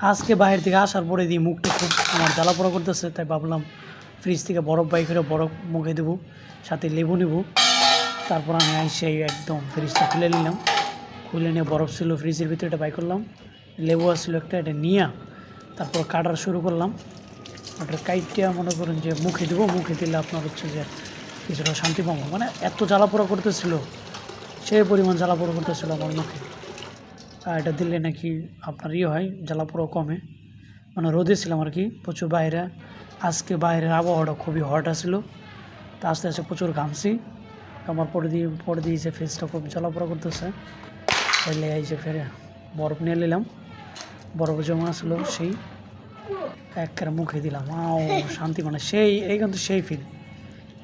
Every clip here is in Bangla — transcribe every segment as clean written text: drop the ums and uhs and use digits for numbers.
আজকে বাইরে থেকে আসার পরে দিয়ে মুখটা খুব আমার জ্বালাপোড়া করতেছে, তাই ভাবলাম ফ্রিজ থেকে বরফ বাই করে বরফ মুখে দেবো, সাথে লেবু নেবো। তারপর আমি সেই একদম ফ্রিজটা খুলে নিলাম, খুলে নিয়ে বরফ ছিল ফ্রিজের ভিতরে, এটা বাই করলাম। লেবু আসছিলো একটা, এটা নিয়ে তারপর কাটা শুরু করলাম। ওটা কাইটিয়া মনে করেন যে মুখে দেবো, মুখে দিলে আপনার হচ্ছে যে কিছুটা শান্তি পাবো। মানে এত জ্বালাপোড়া করতেছিল, সেই পরিমাণ জ্বালাপোড়া করতেছিল আমার মুখে। আর এটা দিলে নাকি আপনার হয়, জ্বালাপোড়া কমে। মানে রোদে ছিলাম আর কি প্রচুর বাইরে। আজকে বাইরের আবহাওয়াটা খুবই হট আসছিলো, তা আস্তে আস্তে প্রচুর ঘামছি। আমার পরে দিয়ে যে ফেসটা খুব জ্বালাপোড়া করতেছে। তাইলে এই যে ফেরে বরফ নিয়ে নিলাম, বরফ জমা আসলো, সেই একের মুখে দিলাম। শান্তি, মানে সেই এই কিন্তু সেই ফিল,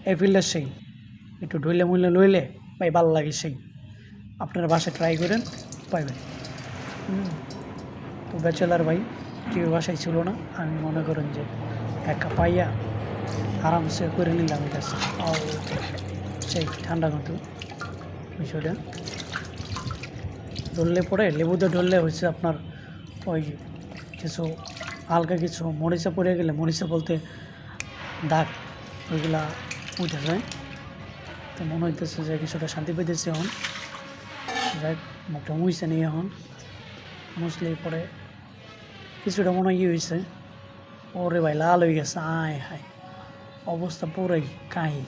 এই ফিলটা সেই একটু ঢইলে মুইলে লইলে ভাই ভালো লাগে। সেই আপনারা বাসায় ট্রাই করেন, পাইবেন। তো ব্যাচেলার ভাই কেউ বাসায় ছিল না, আমি মনে করেন যে একা পাইয়া আরামসে করে নিলাম এই কাজটা। সেই ঠান্ডা কিন্তু বিষয়টা ধরলে পরে লেবুতে ধরলে হচ্ছে আপনার ওই কিছু হালকা কিছু মরিচা পড়ে গেলে, মরিচা বলতে দাগ, ওইগুলা উঠে যায়। তো মনে হইতেছে যে কিছুটা শান্তি পেতেছে এখন। যাই মুখটা মুইছে নিয়ে এখন মুছলেই পরে কিছুটা মনে হয় হয়েছে। ওরে ভাই লাল হয়ে গেছে, আয় হায় অবস্থা পুরাই কাহি,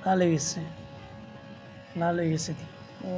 লাল হয়ে গেছে, লাল হয়ে গেছে। ও